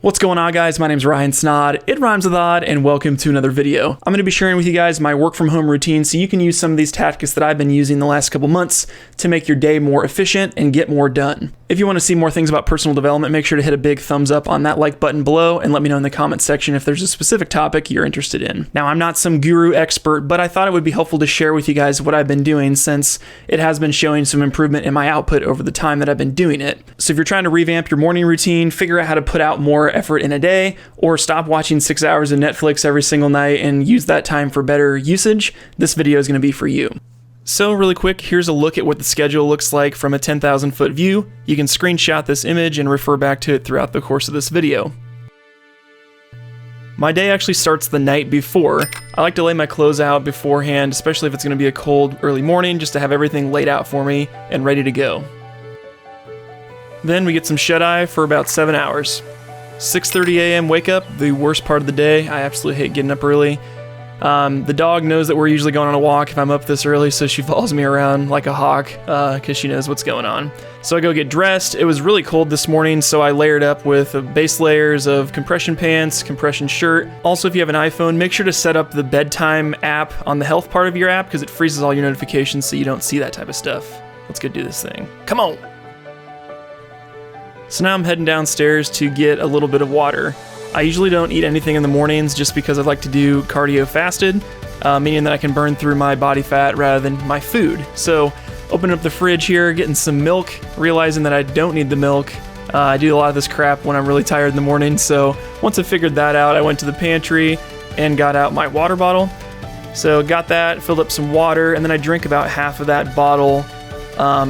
What's going on, guys? My name's Ryan Snaadt. It rhymes with odd, and welcome to another video. I'm going to be sharing with you guys my work from home routine so you can use some of these tactics that I've been using the last couple months to make your day more efficient and get more done. If you want to see more things about personal development, make sure to hit a big thumbs up on that like button below and let me know in the comment section if there's a specific topic you're interested in. Now, I'm not some guru expert, but I thought it would be helpful to share with you guys what I've been doing since it has been showing some improvement in my output over the time that I've been doing it. So if you're trying to revamp your morning routine, figure out how to put out more effort in a day, or stop watching 6 hours of Netflix every single night and use that time for better usage, this video is going to be for you. So really quick, here's a look at what the schedule looks like from a 10,000 foot view. You can screenshot this image and refer back to it throughout the course of this video. My day actually starts the night before. I like to lay my clothes out beforehand, especially if it's going to be a cold early morning, just to have everything laid out for me and ready to go. Then we get some shut-eye for about 7 hours. 6:30 a.m. wake up, the worst part of the day. I absolutely hate getting up early. The dog knows that we're usually going on a walk if I'm up this early, so she follows me around like a hawk because she knows what's going on. So I go get dressed. It was really cold this morning, so I layered up with base layers of compression pants, compression shirt. Also, if you have an iPhone, make sure to set up the bedtime app on the health part of your app because it freezes all your notifications so you don't see that type of stuff. Let's go do this thing. Come on! So now I'm heading downstairs to get a little bit of water. I usually don't eat anything in the mornings just because I like to do cardio fasted, meaning that I can burn through my body fat rather than my food. So opening up the fridge here, getting some milk, realizing that I don't need the milk. I do a lot of this crap when I'm really tired in the morning, so once I figured that out, I went to the pantry and got out my water bottle. So got that, filled up some water, and then I drink about half of that bottle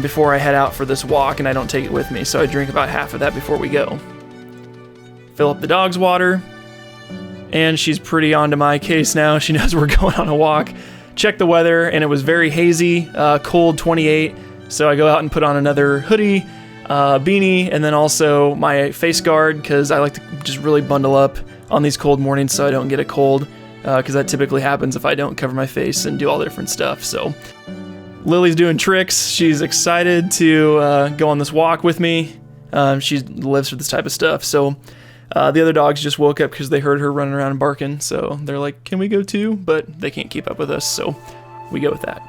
before I head out for this walk, and I don't take it with me, so I drink about half of that before we go. Fill up the dog's water, and she's pretty onto my case now. She knows we're going on a walk. Check the weather, and it was very hazy, cold 28, so I go out and put on another hoodie, beanie, and then also my face guard, because I like to just really bundle up on these cold mornings so I don't get a cold, because that typically happens if I don't cover my face and do all the different stuff. So Lily's doing tricks. She's excited to go on this walk with me. She lives for this type of stuff, so the other dogs just woke up because they heard her running around and barking, so they're like, can we go too? But they can't keep up with us, so we go with that.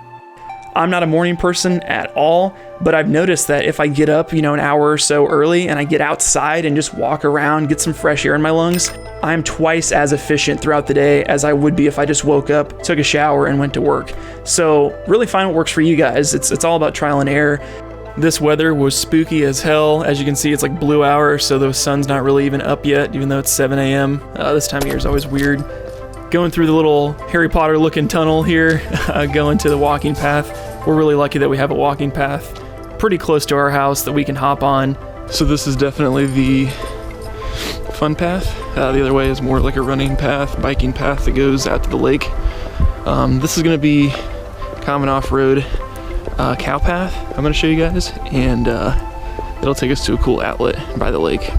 I'm not a morning person at all, but I've noticed that if I get up, an hour or so early and I get outside and just walk around, get some fresh air in my lungs, I'm twice as efficient throughout the day as I would be if I just woke up, took a shower, and went to work. So really find what works for you guys. It's all about trial and error. This weather was spooky as hell. As you can see, it's like blue hour, so the sun's not really even up yet, even though it's 7 a.m. This time of year is always weird. Going through the little Harry Potter looking tunnel here, going to the walking path. We're really lucky that we have a walking path pretty close to our house that we can hop on. So this is definitely the fun path. The other way is more like a running path, biking path that goes out to the lake. This is gonna be common off-road cow path I'm going to show you guys, and it'll take us to a cool outlet by the lake.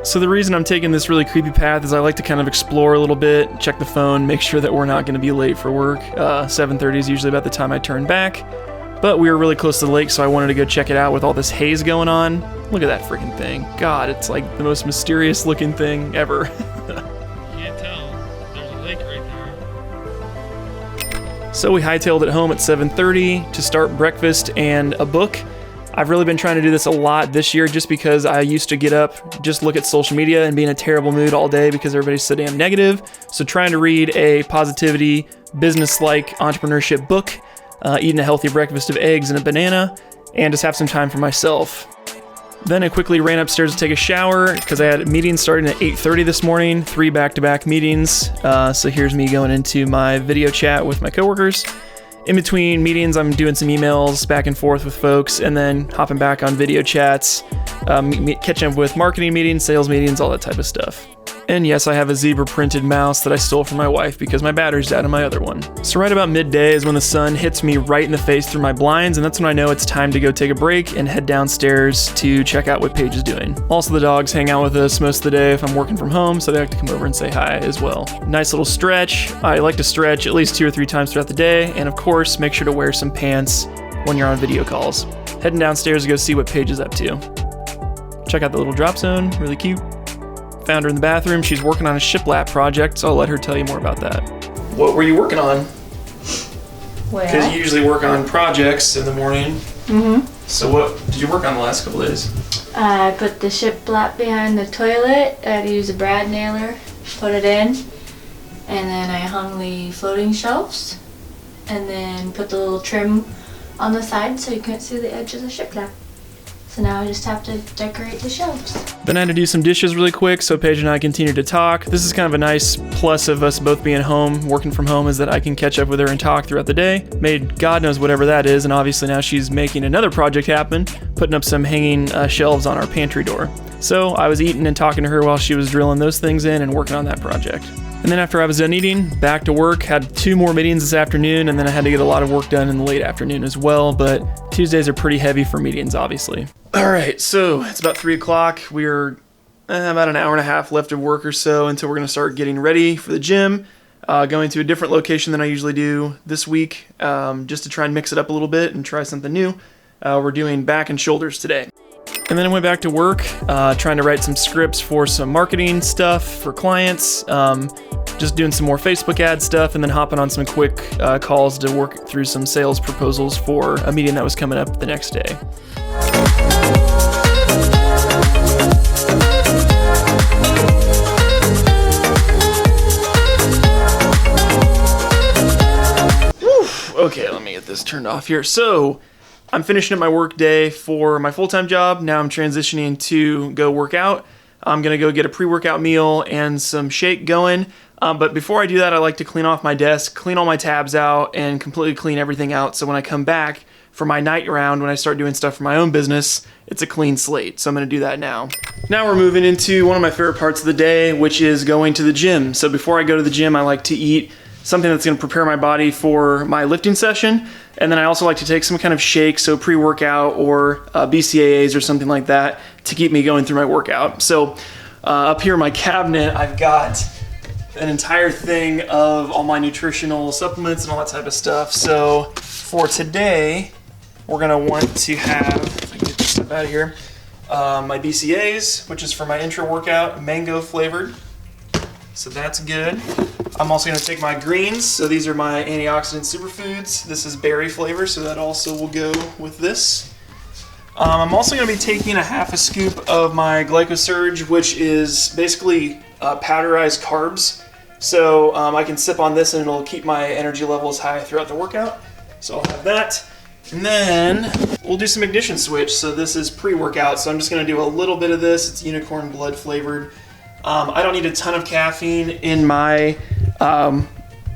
So the reason I'm taking this really creepy path is I like to kind of explore a little bit, check the phone, make sure that we're not going to be late for work. 7:30 is usually about the time I turn back, but we were really close to the lake, so I wanted to go check it out with all this haze going on. Look at that freaking thing. God, it's like the most mysterious looking thing ever. Can't tell. There's a lake right there. So we hightailed it home at 7:30 to start breakfast and a book. I've really been trying to do this a lot this year just because I used to get up, just look at social media and be in a terrible mood all day because everybody's so damn negative. So trying to read a positivity, business-like entrepreneurship book, eating a healthy breakfast of eggs and a banana, and just have some time for myself. Then I quickly ran upstairs to take a shower because I had meetings starting at 8:30 this morning, 3 back-to-back meetings. So here's me going into my video chat with my coworkers. In between meetings, I'm doing some emails back and forth with folks, and then hopping back on video chats, catching up with marketing meetings, sales meetings, all that type of stuff. And yes, I have a zebra printed mouse that I stole from my wife because my battery's out on my other one. So right about midday is when the sun hits me right in the face through my blinds, and that's when I know it's time to go take a break and head downstairs to check out what Paige is doing. Also, the dogs hang out with us most of the day if I'm working from home, so they like to come over and say hi as well. Nice little stretch. I like to stretch at least 2 or 3 times throughout the day, and of course, make sure to wear some pants when you're on video calls. Heading downstairs to go see what Paige is up to. check out the little drop zone, really cute. Found her in the bathroom. She's working on a shiplap project, so I'll let her tell you more about that. What were you working on? Well, Because you usually work on projects in the morning. mm-hmm. So what did you work on the last couple days? I put the shiplap behind the toilet. I had to use a brad nailer, put it in, and then I hung the floating shelves, and then put the little trim on the side so you couldn't see the edge of the shiplap. So now I just have to decorate the shelves. Then I had to do some dishes really quick, so Paige and I continued to talk. This is kind of a nice plus of us both being home, working from home, is that I can catch up with her and talk throughout the day. Made God knows whatever that is, and obviously now she's making another project happen, putting up some hanging shelves on our pantry door. So I was eating and talking to her while she was drilling those things in and working on that project. And then after I was done eating, back to work, had 2 more meetings this afternoon, and then I had to get a lot of work done in the late afternoon as well, but Tuesdays are pretty heavy for meetings, obviously. All right, so it's about 3 o'clock. We're about an hour and a half left of work or so until we're going to start getting ready for the gym, going to a different location than I usually do this week, just to try and mix it up a little bit and try something new. We're doing back and shoulders today. And then I went back to work, trying to write some scripts for some marketing stuff for clients, just doing some more Facebook ad stuff, and then hopping on some quick calls to work through some sales proposals for a meeting that was coming up the next day. Okay, let me get this turned off here. So I'm finishing up my work day for my full-time job. Now I'm transitioning to go work out. I'm gonna go get a pre-workout meal and some shake going. But before I do that, I like to clean off my desk, clean all my tabs out, and completely clean everything out. So when I come back for my night round, when I start doing stuff for my own business, it's a clean slate. So I'm gonna do that now. Now we're moving into one of my favorite parts of the day, which is going to the gym. So before I go to the gym, I like to eat something that's gonna prepare my body for my lifting session. And then I also like to take some kind of shake, so pre-workout or BCAAs or something like that to keep me going through my workout. So up here in my cabinet, I've got an entire thing of all my nutritional supplements and all that type of stuff. So for today, we're gonna want to have, if I can get this stuff out of here, my BCAAs, which is for my intro workout, mango flavored. So that's good. I'm also gonna take my greens. So these are my antioxidant superfoods. This is berry flavor, so that also will go with this. I'm also gonna be taking a half a scoop of my GlycoSurge, which is basically powderized carbs. So I can sip on this and it'll keep my energy levels high throughout the workout. So I'll have that. And then we'll do some ignition switch. So this is pre-workout, so I'm just gonna do a little bit of this. It's unicorn blood flavored. I don't need a ton of caffeine in my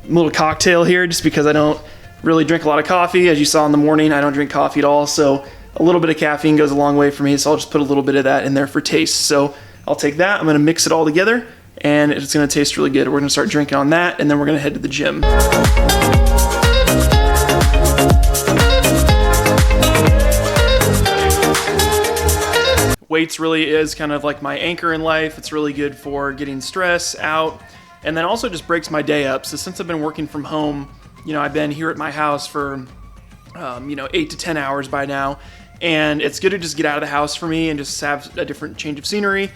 little cocktail here, just because I don't really drink a lot of coffee. As you saw in the morning, I don't drink coffee at all, so a little bit of caffeine goes a long way for me, so I'll just put a little bit of that in there for taste. So I'll take that, I'm gonna mix it all together, and it's gonna taste really good. We're gonna start drinking on that, and then we're gonna head to the gym. Weights really is kind of like my anchor in life. It's really good for getting stress out, and then also just breaks my day up. So since I've been working from home, I've been here at my house for 8 to 10 hours by now, and it's good to just get out of the house for me and just have a different change of scenery,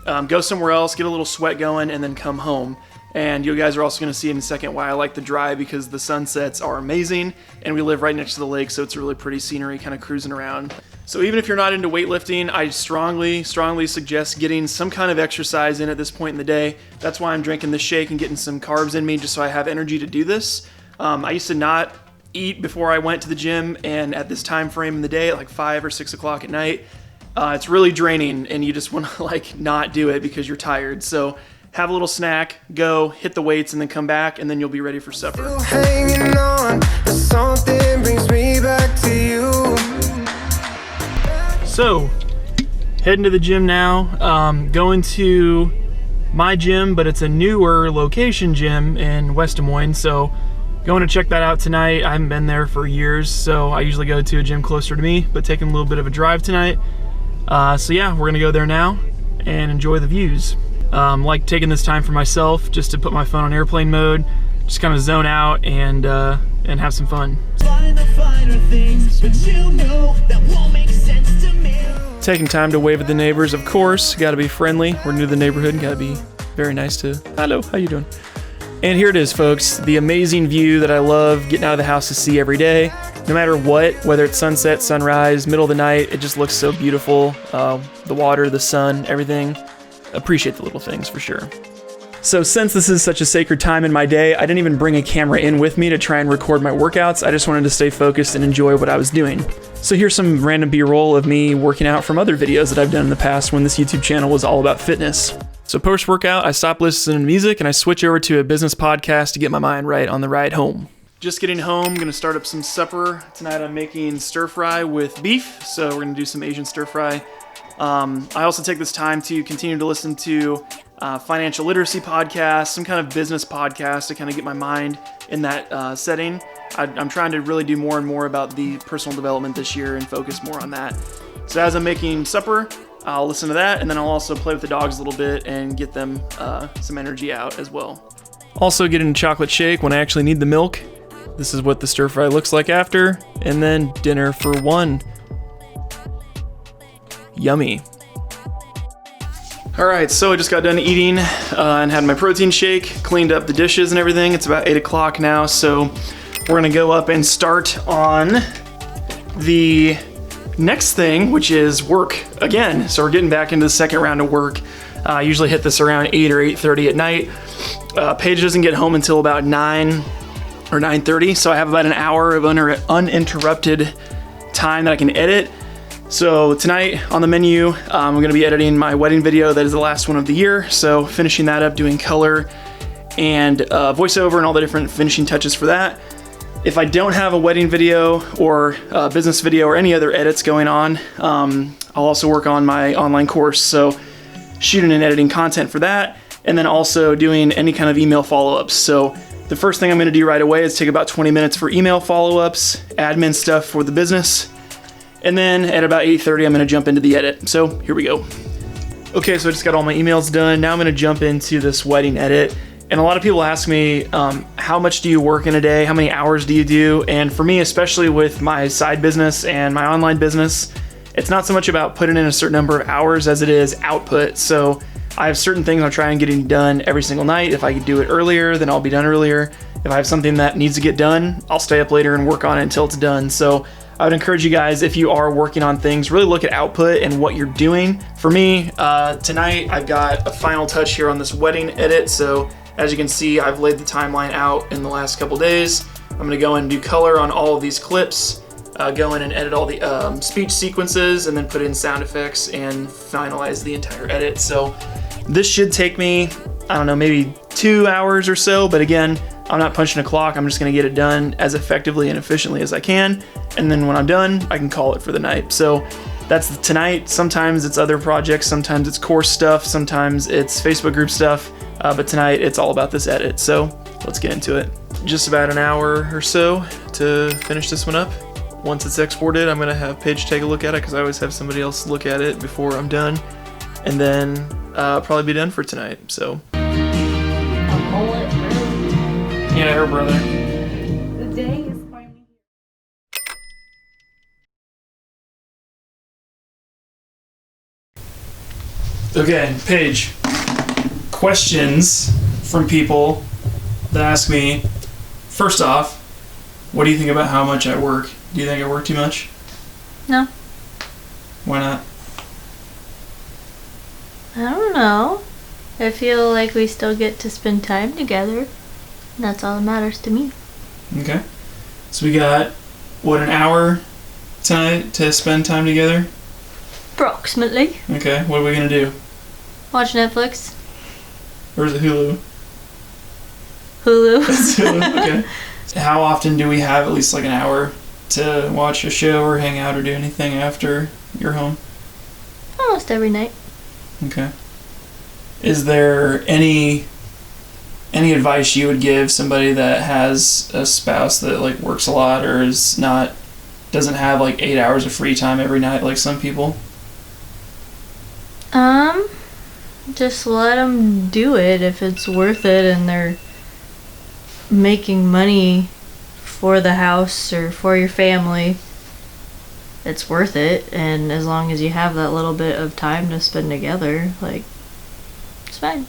go somewhere else, get a little sweat going, and then come home. And you guys are also going to see in a second why I like the drive, because the sunsets are amazing, and we live right next to the lake, so it's a really pretty scenery, kind of cruising around. So even if you're not into weightlifting, I strongly suggest getting some kind of exercise in at this point in the day. That's why I'm drinking this shake and getting some carbs in me, just so I have energy to do this. I used to not eat before I went to the gym, and at this time frame in the day, at like 5 or 6 o'clock at night, it's really draining, and you just want to not do it because you're tired. So have a little snack, go hit the weights, and then come back, and then you'll be ready for supper. Still hanging on, but something brings me back to you. So, heading to the gym now, going to my gym, but it's a newer location gym in West Des Moines, so going to check that out tonight. I haven't been there for years, so I usually go to a gym closer to me, but taking a little bit of a drive tonight. So yeah, we're gonna go there now and enjoy the views. Like taking this time for myself, just to put my phone on airplane mode, just kind of zone out and have some fun. Taking time to wave at the neighbors, of course. Gotta be friendly. We're new to the neighborhood. Gotta be very nice to, hello, how you doing? And here it is, folks. The amazing view that I love getting out of the house to see every day. No matter what, whether it's sunset, sunrise, middle of the night, it just looks so beautiful. The water, the sun, everything. Appreciate the little things for sure. So since this is such a sacred time in my day, I didn't even bring a camera in with me to try and record my workouts. I just wanted to stay focused and enjoy what I was doing. So here's some random B-roll of me working out from other videos that I've done in the past when this YouTube channel was all about fitness. So post-workout, I stop listening to music and I switch over to a business podcast to get my mind right on the ride home. Just getting home, gonna start up some supper. Tonight I'm making stir fry with beef, so we're gonna do some Asian stir fry. I also take this time to continue to listen to financial literacy podcasts, some kind of business podcast to kind of get my mind in that setting. I'm trying to really do more and more about the personal development this year and focus more on that. So as I'm making supper, I'll listen to that, and then I'll also play with the dogs a little bit and get them some energy out as well. Also getting a chocolate shake when I actually need the milk. This is what the stir fry looks like after, and then dinner for one. Yummy. All right, so I just got done eating and had my protein shake, cleaned up the dishes and everything. It's about 8 o'clock now, so we're gonna go up and start on the next thing, which is work again. So we're getting back into the second round of work. I usually hit this around 8 or 8:30 at night. Paige doesn't get home until about 9 or 9:30, so I have about an hour of uninterrupted time that I can edit. So tonight on the menu, I'm going to be editing my wedding video. That is the last one of the year, so finishing that up, doing color and voiceover and all the different finishing touches for that. If I don't have a wedding video or a business video or any other edits going on, I'll also work on my online course, so shooting and editing content for that, and then also doing any kind of email follow-ups. So the first thing I'm going to do right away is take about 20 minutes for email follow-ups, admin stuff for the business, and then at about 8:30 I'm going to jump into the edit. So here we go. Okay, so I just got all my emails done. Now I'm going to jump into this wedding edit. And a lot of people ask me, how much do you work in a day? How many hours do you do? And for me, especially with my side business and my online business, it's not so much about putting in a certain number of hours as it is output. So I have certain things I'm trying to get done every single night. If I could do it earlier, then I'll be done earlier. If I have something that needs to get done, I'll stay up later and work on it until it's done. So I would encourage you guys, if you are working on things, really look at output and what you're doing. For me, tonight I've got a final touch here on this wedding edit. So as you can see, I've laid the timeline out in the last couple days. I'm gonna go in and do color on all of these clips, go in and edit all the speech sequences, and then put in sound effects and finalize the entire edit. So this should take me, I don't know, maybe 2 hours or so, but again, I'm not punching a clock. I'm just gonna get it done as effectively and efficiently as I can. And then when I'm done, I can call it for the night. So that's tonight. Sometimes it's other projects, sometimes it's course stuff, sometimes it's Facebook group stuff. But tonight it's all about this edit. So let's get into it. Just about an hour or so to finish this one up. Once it's exported, I'm gonna have Paige take a look at it because I always have somebody else look at it before I'm done. And then probably be done for tonight, so. Yeah, her brother. The day is finally here. Okay, Paige. Questions from people that ask me, first off, what do you think about how much I work? Do you think I work too much? No. Why not? I don't know. I feel like we still get to spend time together. That's all that matters to me. Okay. So we got, what, an hour tonight to spend time together? Approximately. Okay, what are we gonna do? Watch Netflix. Or is it Hulu? Hulu. It's Hulu, okay. How often do we have at least like an hour to watch a show or hang out or do anything after you're home? Almost every night. Okay. Is there any advice you would give somebody that has a spouse that like works a lot or doesn't have like 8 hours of free time every night like some people? Just let them do it if it's worth it and they're making money for the house or for your family. it's worth it. And as long as you have that little bit of time to spend together, like, it's fine.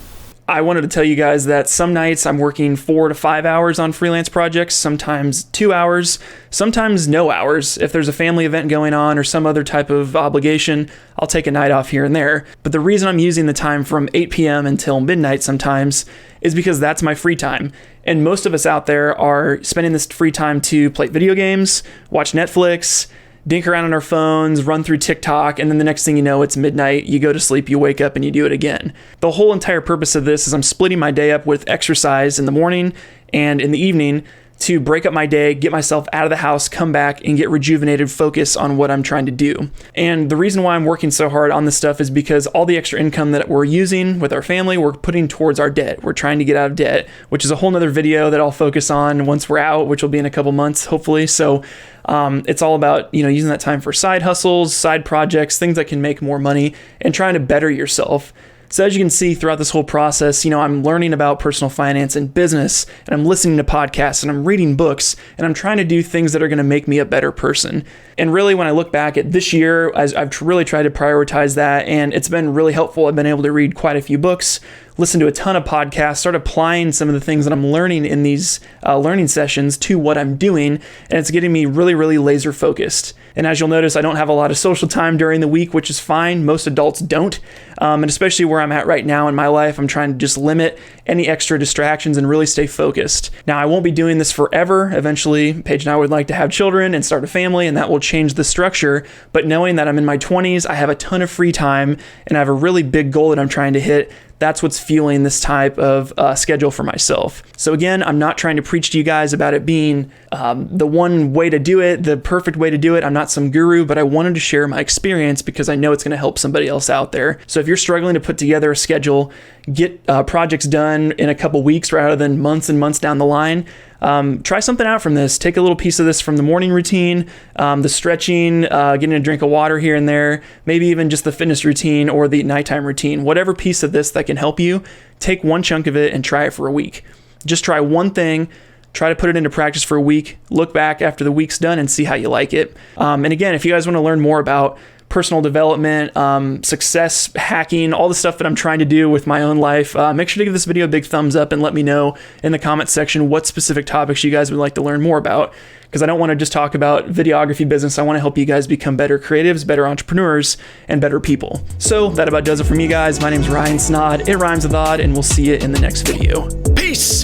I wanted to tell you guys that some nights I'm working 4 to 5 hours on freelance projects, sometimes 2 hours, sometimes no hours. If there's a family event going on or some other type of obligation, I'll take a night off here and there. But the reason I'm using the time from 8 p.m. until midnight sometimes is because that's my free time. And most of us out there are spending this free time to play video games, watch Netflix, dink around on our phones, run through TikTok, and then the next thing you know, it's midnight, you go to sleep, you wake up, and you do it again. The whole entire purpose of this is I'm splitting my day up with exercise in the morning and in the evening to break up my day, get myself out of the house, come back, and get rejuvenated, focus on what I'm trying to do. And the reason why I'm working so hard on this stuff is because all the extra income that we're using with our family, we're putting towards our debt. We're trying to get out of debt, which is a whole nother video that I'll focus on once we're out, which will be in a couple months, hopefully. So it's all about, using that time for side hustles, side projects, things that can make more money, and trying to better yourself. So as you can see throughout this whole process, I'm learning about personal finance and business, and I'm listening to podcasts, and I'm reading books, and I'm trying to do things that are going to make me a better person. And really, when I look back at this year, I've really tried to prioritize that, and it's been really helpful. I've been able to read quite a few books, listen to a ton of podcasts, start applying some of the things that I'm learning in these learning sessions to what I'm doing, and it's getting me really, really laser focused. And as you'll notice, I don't have a lot of social time during the week, which is fine. Most adults don't. And especially where I'm at right now in my life, I'm trying to just limit any extra distractions and really stay focused. Now, I won't be doing this forever. Eventually, Paige and I would like to have children and start a family, and that will change the structure. But knowing that I'm in my 20s, I have a ton of free time, and I have a really big goal that I'm trying to hit, that's what's fueling this type of schedule for myself. So again, I'm not trying to preach to you guys about it being the one way to do it, the perfect way to do it. I'm not some guru, but I wanted to share my experience because I know it's going to help somebody else out there. So if you're struggling to put together a schedule, get projects done in a couple weeks rather than months and months down the line, try something out from this. Take a little piece of this from the morning routine, the stretching, getting a drink of water here and there, maybe even just the fitness routine or the nighttime routine. Whatever piece of this that can help you, take one chunk of it and try it for a week. Just try one thing, try to put it into practice for a week, look back after the week's done and see how you like it. And again, if you guys want to learn more about personal development, success hacking, all the stuff that I'm trying to do with my own life, make sure to give this video a big thumbs up and let me know in the comment section what specific topics you guys would like to learn more about, because I don't want to just talk about videography business. I want to help you guys become better creatives, better entrepreneurs, and better people. So that about does it for me, guys. My name's Ryan Snaadt. It rhymes with odd, and we'll see you in the next video. Peace!